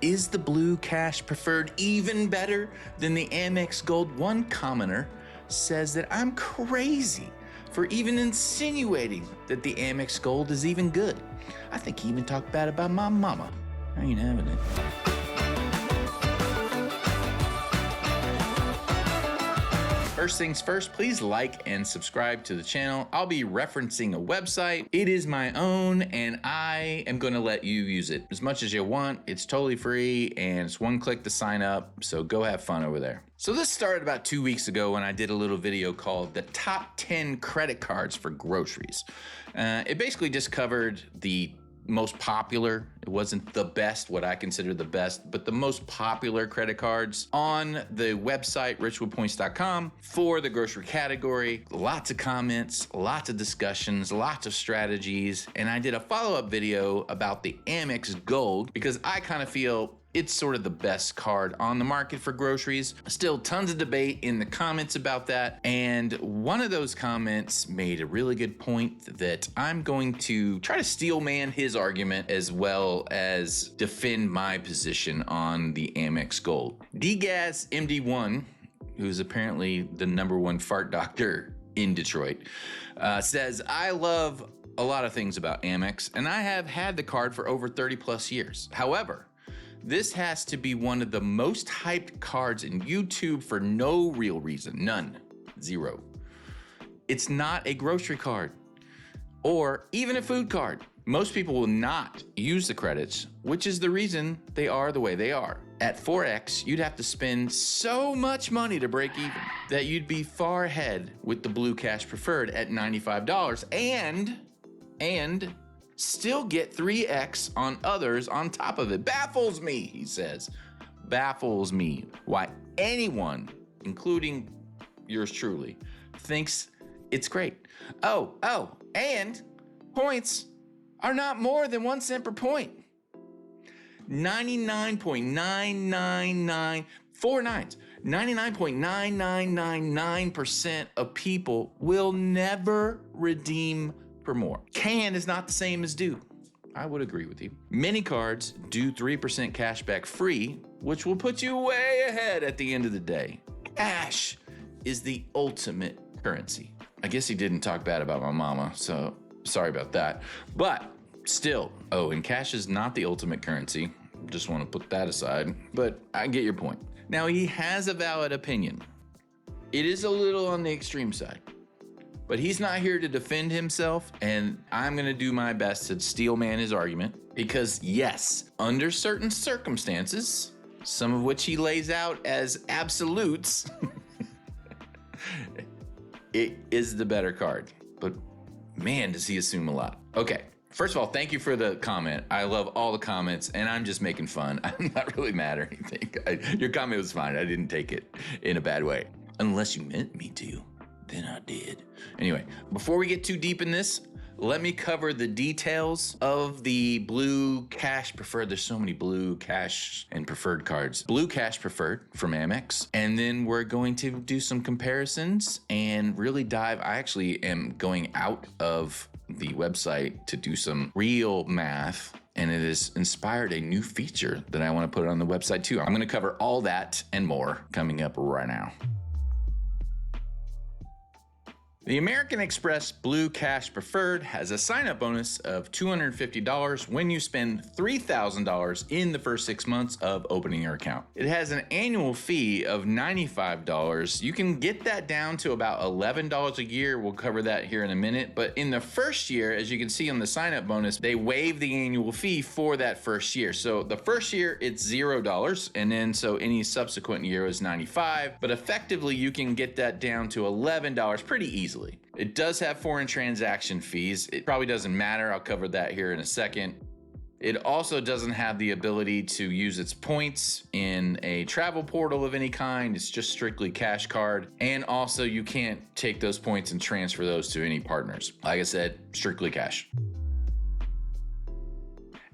Is the Blue Cash Preferred even better than the Amex Gold? One commenter says that I'm crazy for even insinuating that the Amex Gold is even good. I think he even talked bad about my mama. I ain't having it. First things first, please like and subscribe to the channel. I'll be referencing a website. It is my own, and I am gonna let you use it as much as you want. It's totally free, and it's one click to sign up, so go have fun over there. So this started about 2 weeks ago when I did a little video called the top 10 credit cards for groceries. It basically just covered the most popular, it wasn't the best, what I consider the best, but the most popular credit cards on the website richwithpoints.com for the grocery category. Lots of comments, lots of discussions, lots of strategies, and I did a follow-up video about the Amex Gold because I kind of feel it's sort of the best card on the market for groceries. Still tons of debate in the comments about that. And one of those comments made a really good point that I'm going to try to steel man his argument as well as defend my position on the Amex Gold. DGAS MD1, who's apparently the #1 fart doctor in Detroit, says, I love a lot of things about Amex and I have had the card for over 30 plus years. However, this has to be one of the most hyped cards in YouTube for no real reason. None. Zero. It's not a grocery card or even a food card. Most people will not use the credits, which is the reason they are the way they are. At 4X, you'd have to spend so much money to break even that you'd be far ahead with the Blue Cash Preferred at $95 and still get 3X on others on top of it. Baffles me, he says. Baffles me why anyone, including yours truly, thinks it's great. Oh, and points are not more than 1 cent per point. 99.999% of people will never redeem for more. Can is not the same as do. I would agree with you. Many cards do 3% cash back free, which will put you way ahead at the end of the day. Cash is the ultimate currency. I guess he didn't talk bad about my mama, so sorry about that. But still, and cash is not the ultimate currency. Just want to put that aside, but I get your point. Now, he has a valid opinion. It is a little on the extreme side. But he's not here to defend himself, and I'm gonna do my best to steel man his argument because yes, under certain circumstances, some of which he lays out as absolutes, it is the better card. But man, does he assume a lot. Okay, first of all, thank you for the comment. I love all the comments, and I'm just making fun. I'm not really mad or anything. Your comment was fine. I didn't take it in a bad way, unless you meant me to. Then I did. Anyway, before we get too deep in this, let me cover the details of the Blue Cash Preferred. There's so many Blue Cash and Preferred cards. Blue Cash Preferred from Amex. And then we're going to do some comparisons and really dive. I actually am going out of the website to do some real math, and it has inspired a new feature that I want to put on the website too. I'm going to cover all that and more coming up right now. The American Express Blue Cash Preferred has a sign-up bonus of $250 when you spend $3,000 in the first 6 months of opening your account. It has an annual fee of $95. You can get that down to about $11 a year. We'll cover that here in a minute. But in the first year, as you can see on the sign-up bonus, they waive the annual fee for that first year. So the first year, it's $0, and then so any subsequent year is $95. But effectively, you can get that down to $11 pretty easily. It does have foreign transaction fees. It probably doesn't matter. I'll cover that here in a second. It also doesn't have the ability to use its points in a travel portal of any kind. It's just strictly cash card. And also you can't take those points and transfer those to any partners. Like I said, strictly cash.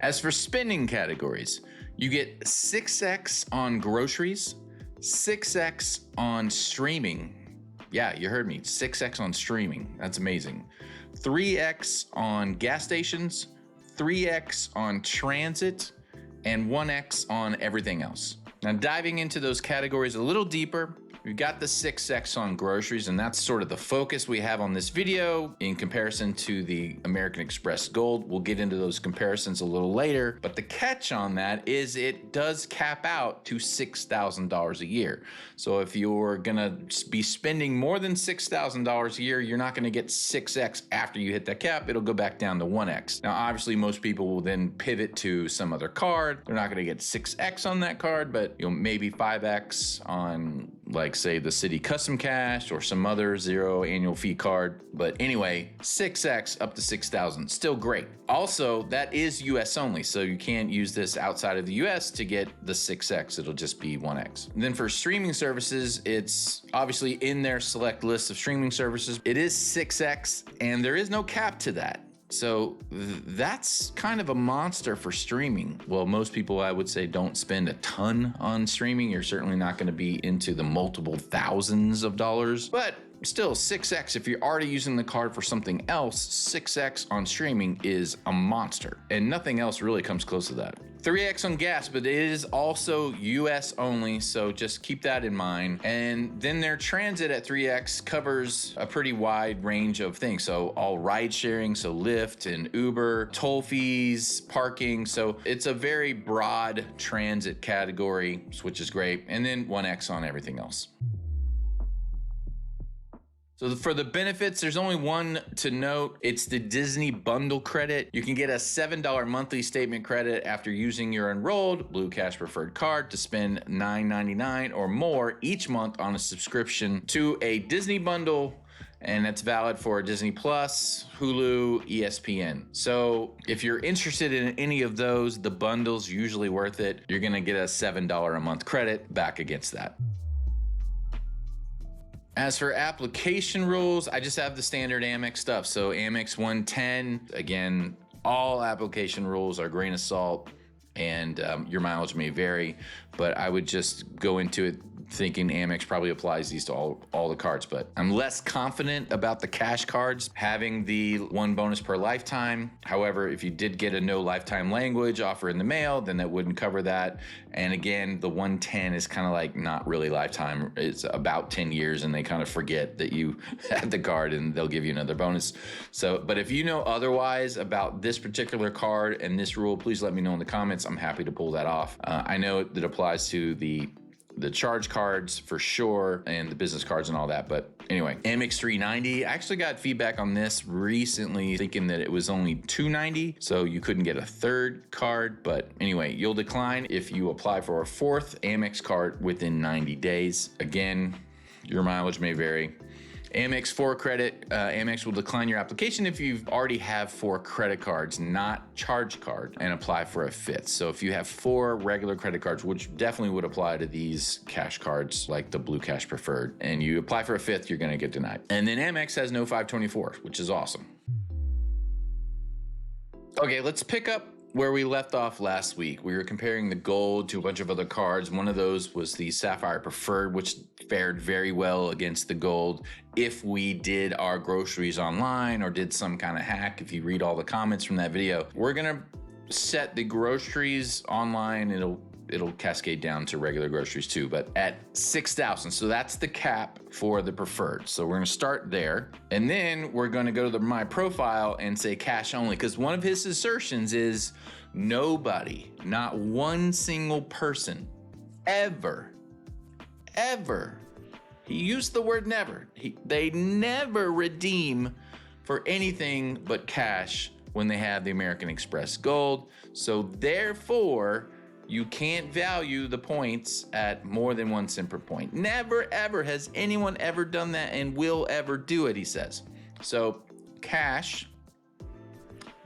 As for spending categories, you get 6x on groceries, 6x on streaming. Yeah, you heard me, 6x on streaming. That's amazing. 3x on gas stations, 3x on transit, and 1x on everything else. Now, diving into those categories a little deeper, we've got the 6x on groceries, and that's sort of the focus we have on this video in comparison to the American Express Gold. We'll get into those comparisons a little later, but the catch on that is it does cap out to $6,000 a year. So if you're gonna be spending more than $6,000 a year, you're not gonna get 6x after you hit that cap. It'll go back down to 1x. Now, obviously, most people will then pivot to some other card. They're not gonna get 6x on that card, but maybe 5x on, like, say, the Citi Custom Cash or some other 0 annual fee card. But anyway, 6x up to 6,000, still great. Also, that is US only, so you can't use this outside of the US to get the 6x. It'll just be 1x. And then for streaming services, it's obviously in their select list of streaming services. It is 6x, and there is no cap to that. So that's kind of a monster for streaming. Well, most people, I would say, don't spend a ton on streaming. You're certainly not going to be into the multiple thousands of dollars, but still 6x, if you're already using the card for something else, 6x on streaming is a monster, and nothing else really comes close to that. 3x on gas, but it is also US only, so just keep that in mind. And then their transit at 3x covers a pretty wide range of things. So all ride sharing, so Lyft and Uber, toll fees, parking. So it's a very broad transit category, which is great. And then 1x on everything else. So for the benefits, there's only one to note. It's the Disney Bundle Credit. You can get a $7 monthly statement credit after using your enrolled Blue Cash Preferred card to spend $9.99 or more each month on a subscription to a Disney bundle, and that's valid for Disney Plus, Hulu, ESPN. So if you're interested in any of those, the bundle's usually worth it. You're gonna get a $7 a month credit back against that. As for application rules, I just have the standard AMEX stuff. So AMEX 110, again, all application rules are grain of salt, and your mileage may vary, but I would just go into it thinking Amex probably applies these to all the cards, but I'm less confident about the cash cards having the one bonus per lifetime. However, if you did get a no lifetime language offer in the mail, then that wouldn't cover that. And again, the 110 is kind of like not really lifetime. It's about 10 years, and they kind of forget that you had the card, and they'll give you another bonus. So, but if you know otherwise about this particular card and this rule, please let me know in the comments. I'm happy to pull that off. I know that applies to the charge cards for sure, and the business cards and all that. But anyway, Amex 390, I actually got feedback on this recently thinking that it was only $290, so you couldn't get a third card. But anyway, you'll decline if you apply for a fourth Amex card within 90 days. Again, your mileage may vary. Amex 4 credit, Amex will decline your application if you already have 4 credit cards, not charge card, and apply for a fifth. So if you have 4 regular credit cards, which definitely would apply to these cash cards like the Blue Cash Preferred, and you apply for a fifth, you're gonna get denied. And then Amex has no 524, which is awesome. Okay, let's pick up where we left off last week. We were comparing the gold to a bunch of other cards. One of those was the Sapphire Preferred, which fared very well against the gold if we did our groceries online or did some kind of hack. If you read all the comments from that video, we're gonna set the groceries online. It'll cascade down to regular groceries too, but at 6,000. So that's the cap for the preferred. So we're gonna start there. And then we're gonna go to my profile and say cash only, because one of his assertions is nobody, not one single person, ever, he used the word never. They never redeem for anything but cash when they have the American Express Gold. So therefore, you can't value the points at more than 1 cent per point. Never, ever has anyone ever done that and will ever do it, he says. So cash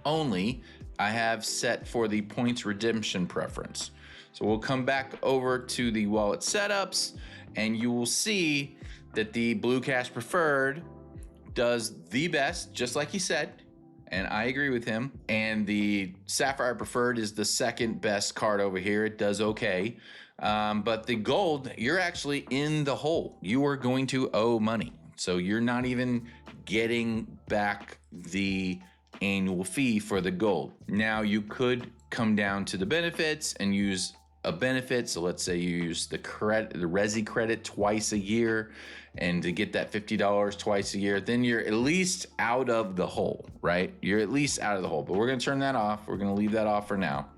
only, I have set for the points redemption preference. So we'll come back over to the wallet setups, and you will see that the Blue Cash Preferred does the best, just like he said. And I agree with him. And the Sapphire Preferred is the second best card over here. It does okay. But the gold, you're actually in the hole. You are going to owe money. So you're not even getting back the annual fee for the gold. Now you could come down to the benefits and use a benefit. So let's say you use the Resi credit twice a year, and to get that $50 twice a year, then you're at least out of the hole, right? You're at least out of the hole, but we're gonna turn that off. We're gonna leave that off for now.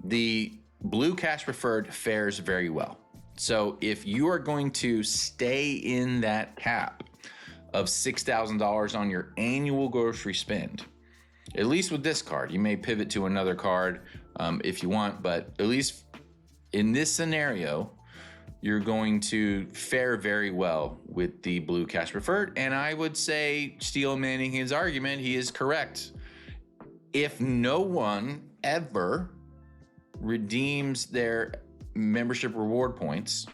The Blue Cash Preferred fares very well. So if you are going to stay in that cap of $6,000 on your annual grocery spend, at least with this card, you may pivot to another card if you want, but at least in this scenario, you're going to fare very well with the Blue Cash Preferred. And I would say, steel manning his argument, he is correct. If no one ever redeems their membership reward points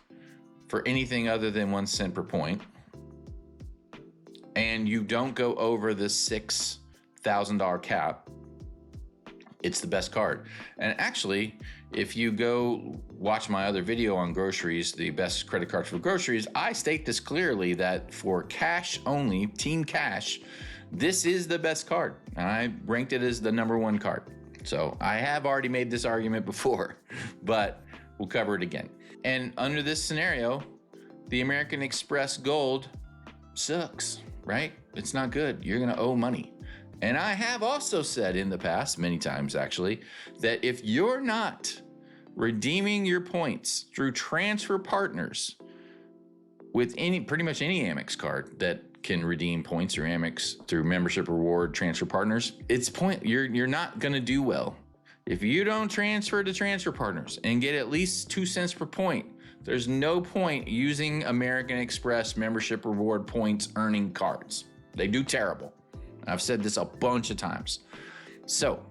for anything other than 1 cent per point, and you don't go over the $6,000 cap, it's the best card. And actually, if you go watch my other video on groceries, the best credit cards for groceries, I state this clearly that for cash only, Team Cash, this is the best card. And I ranked it as the #1 card. So I have already made this argument before, but we'll cover it again. And under this scenario, the American Express Gold sucks, right? It's not good. You're gonna owe money. And I have also said in the past, many times actually, that if you're not redeeming your points through transfer partners with pretty much any Amex card that can redeem points, or Amex through membership reward transfer partners, you're not gonna do well. If you don't transfer to transfer partners and get at least 2 cents per point, there's no point using American Express membership reward points earning cards. They do terrible. I've said this a bunch of times. So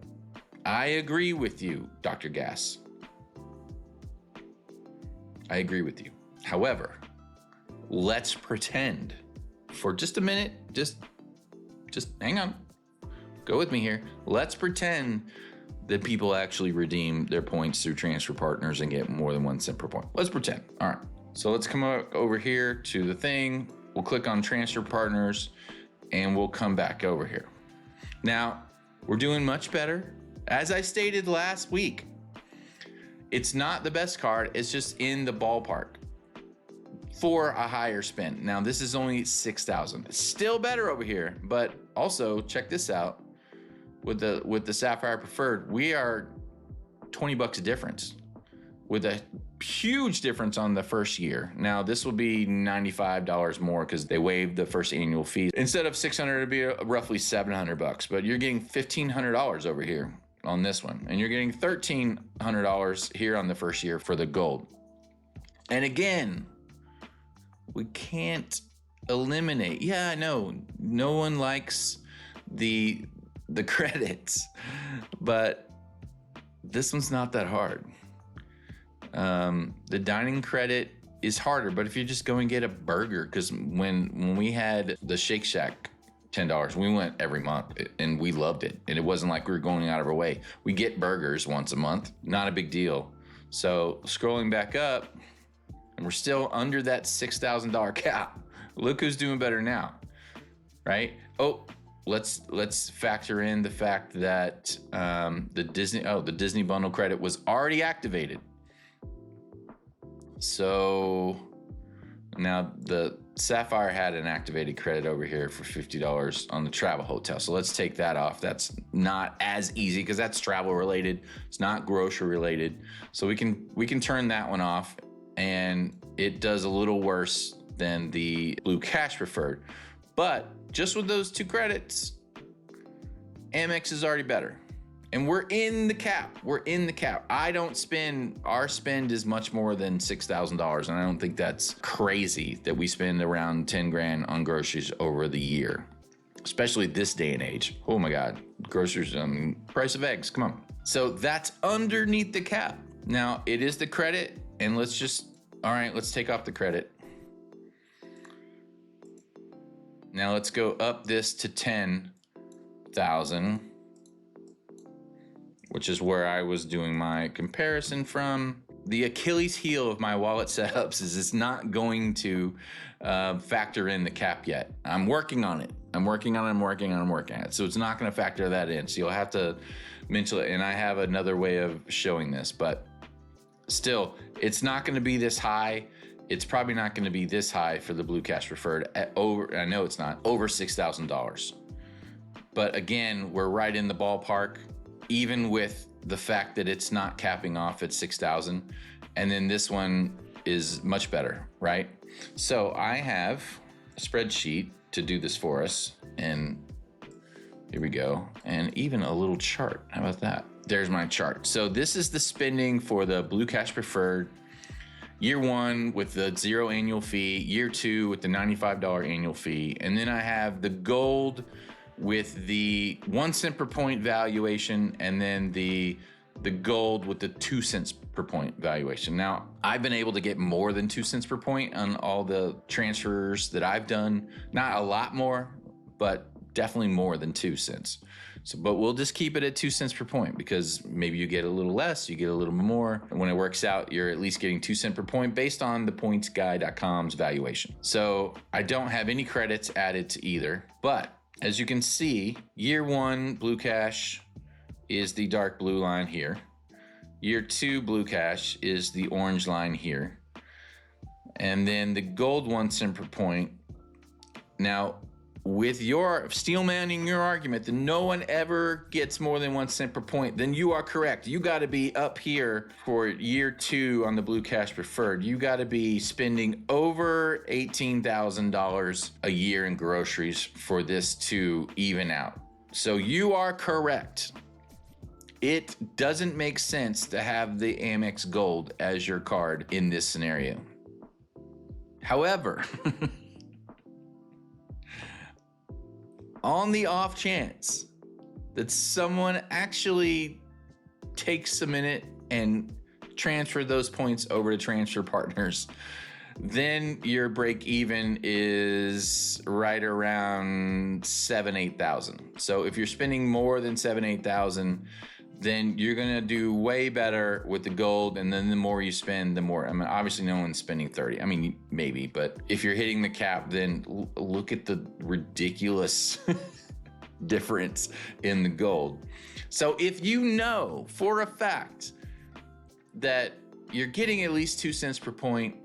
I agree with you, Dr. Gas. I agree with you. However, let's pretend for just a minute, just hang on. Go with me here. Let's pretend that people actually redeem their points through transfer partners and get more than 1 cent per point. Let's pretend. All right. So let's come over here to the thing. We'll click on transfer partners and we'll come back over here. Now, we're doing much better. As I stated last week, it's not the best card. It's just in the ballpark for a higher spend. Now, this is only 6,000. Still better over here, but also check this out. With the Sapphire Preferred, we are 20 bucks a difference, with a huge difference on the first year. Now, this will be $95 more because they waived the first annual fee. Instead of 600, it'd be roughly 700 bucks, but you're getting $1,500 over here on this one, and you're getting $1,300 here on the first year for the gold. And again, we can't eliminate. Yeah, I know no one likes the credits, but this one's not that hard. The dining credit is harder, but if you just go and get a burger, because when we had the Shake Shack $10, we went every month and we loved it. And it wasn't like we were going out of our way. We get burgers once a month, not a big deal. So scrolling back up, and we're still under that $6,000 cap. Look who's doing better now, right? Oh, let's factor in the fact that the Disney bundle credit was already activated. So now the Sapphire had an activated credit over here for $50 on the travel hotel. So let's take that off. That's not as easy because that's travel related. It's not grocery related. So we can turn that one off, and it does a little worse than the Blue Cash Preferred. But just with those 2 credits, Amex is already better. And we're in the cap. Our spend is much more than $6,000. And I don't think that's crazy that we spend around 10 grand on groceries over the year, especially this day and age. Oh my God, groceries, price of eggs, come on. So that's underneath the cap. Now it is the credit, and let's take off the credit. Now let's go up this to 10,000, which is where I was doing my comparison from. The Achilles heel of my wallet setups is it's not going to factor in the cap yet. I'm working on it. I'm working on it. So it's not going to factor that in. So you'll have to mention it. And I have another way of showing this, but still, it's not going to be this high. It's probably not going to be this high for the Blue Cash Preferred at over, I know it's not, over $6,000. But again, we're right in the ballpark, even with the fact that it's not capping off at 6,000. And then this one is much better, right? So I have a spreadsheet to do this for us. And here we go. And even a little chart. How about that? There's my chart. So this is the spending for the Blue Cash Preferred. Year 1 with the 0 annual fee. Year 2 with the $95 annual fee. And then I have the gold with the 1 cent per point valuation, and then the gold with the 2 cents per point valuation. Now, I've been able to get more than 2 cents per point on all the transfers that I've done. Not a lot more, but definitely more than 2 cents. So, but we'll just keep it at 2 cents per point, because maybe you get a little less, you get a little more. And when it works out, you're at least getting 2 cents per point based on the pointsguy.com's valuation. So I don't have any credits added to either, but as you can see, year 1 Blue Cash is the dark blue line here. Year 2 Blue Cash is the orange line here. And then the gold 1 cent per point. Now, with your steel manning your argument that no one ever gets more than 1 cent per point, then you are correct. You got to be up here for year 2 on the Blue Cash Preferred. You got to be spending over $18,000 a year in groceries for this to even out. So you are correct. It doesn't make sense to have the Amex Gold as your card in this scenario. However, on the off chance that someone actually takes a minute and transfer those points over to transfer partners, then your break even is right around 8,000. So if you're spending more than 8,000, then you're gonna do way better with the gold. And then the more you spend, the more, I mean, obviously no one's spending 30. I mean, maybe, but if you're hitting the cap, then look at the ridiculous difference in the gold. So if you know for a fact that you're getting at least 2 cents per point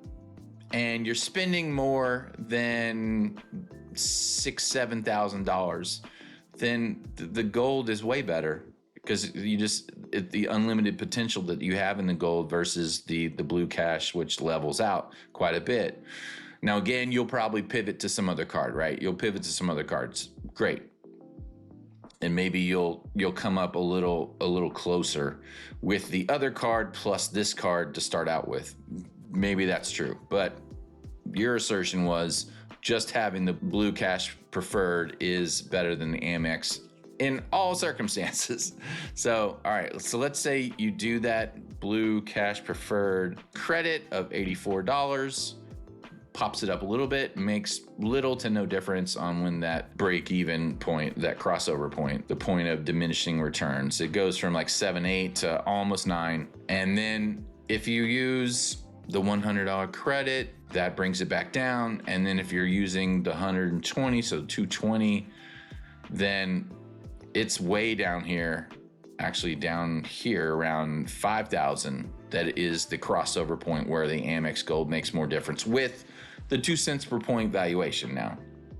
and you're spending more than $7,000, then the gold is way better, because the unlimited potential that you have in the gold versus the Blue Cash, which levels out quite a bit. Now, again, you'll probably pivot to some other card, right? You'll pivot to some other cards. Great. And maybe you'll come up a little closer with the other card plus this card to start out with. Maybe that's true. But your assertion was just having the Blue Cash Preferred is better than the Amex in all circumstances. So, all right, so let's say you do that Blue Cash Preferred credit of $84, pops it up a little bit, makes little to no difference on when that break even point, that crossover point, the point of diminishing returns. It goes from like 7.8 to almost 9. And then if you use the $100 credit, that brings it back down. And then if you're using the 120, so 220, then it's way down here, actually down here around 5,000. That is the crossover point where the Amex Gold makes more difference with the 2 cents per point valuation. Now,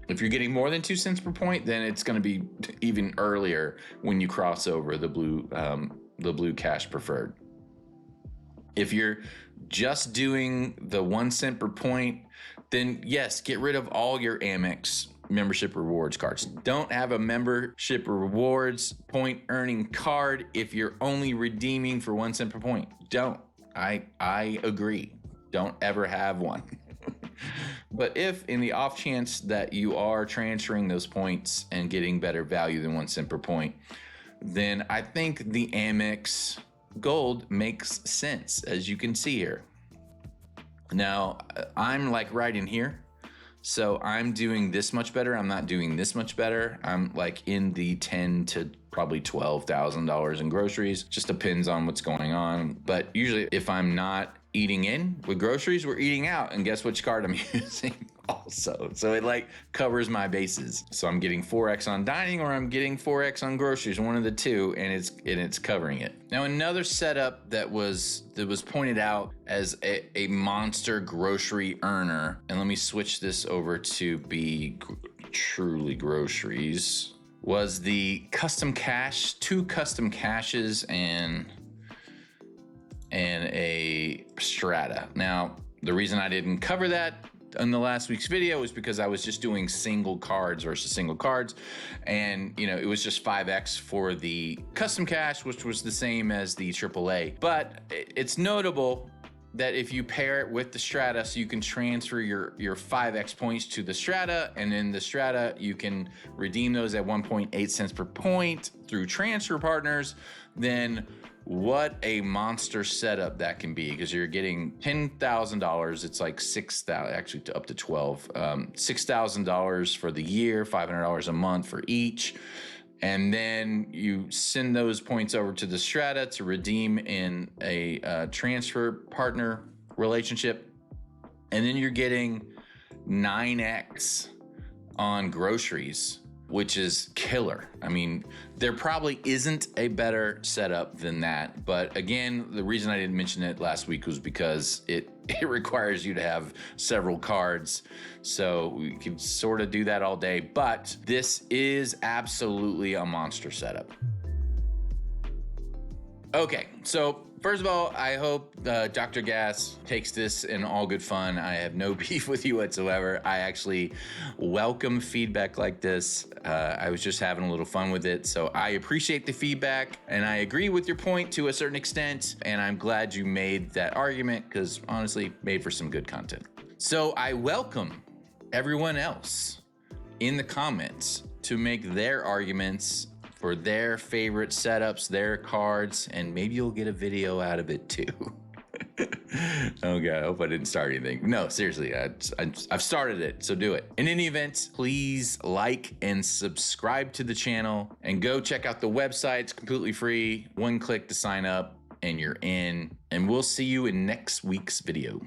if you're getting more than 2 cents per point, then it's going to be even earlier when you cross over the Blue Cash Preferred. If you're just doing the 1 cent per point, then yes, get rid of all your Amex membership rewards cards. Don't have a membership rewards point earning card if you're only redeeming for 1 cent per point. Don't. I agree. Don't ever have one. But if in the off chance that you are transferring those points and getting better value than 1 cent per point, then I think the Amex Gold makes sense, as you can see here. Now, I'm like right in here. So I'm doing this much better. I'm not doing this much better. I'm like in the $10,000 to probably $12,000 in groceries. Just depends on what's going on. But usually if I'm not eating in with groceries, we're eating out. And guess which card I'm using? also. So it like covers my bases. So I'm getting 4x on dining or I'm getting 4x on groceries, one of the two, and it's covering it. Now another setup that was pointed out as a monster grocery earner, and let me switch this over to be truly groceries, was the custom cache, 2 custom caches and a strata. Now, the reason I didn't cover that in the last week's video was because I was just doing single cards versus single cards, and it was just 5x for the custom cache, which was the same as the AAA. But it's notable that if you pair it with the strata, so you can transfer your 5x points to the strata, and in the strata you can redeem those at 1.8 cents per point through transfer partners, then what a monster setup that can be, because you're getting $10,000. It's like 6,000, actually up to 12, $6,000 for the year, $500 a month for each. And then you send those points over to the strata to redeem in a transfer partner relationship. And then you're getting 9x on groceries, which is killer. I mean, there probably isn't a better setup than that. But again, the reason I didn't mention it last week was because it requires you to have several cards. So we can sort of do that all day, but this is absolutely a monster setup. Okay, so first of all, I hope Dr. Gas takes this in all good fun. I have no beef with you whatsoever. I actually welcome feedback like this. I was just having a little fun with it. So I appreciate the feedback, and I agree with your point to a certain extent. And I'm glad you made that argument, because honestly, made for some good content. So I welcome everyone else in the comments to make their arguments for their favorite setups, their cards, and maybe you'll get a video out of it too. Oh God, I hope I didn't start anything. No, seriously, I've started it, so do it. In any event, please like and subscribe to the channel, and go check out the website. It's completely free. 1 click to sign up and you're in, and we'll see you in next week's video.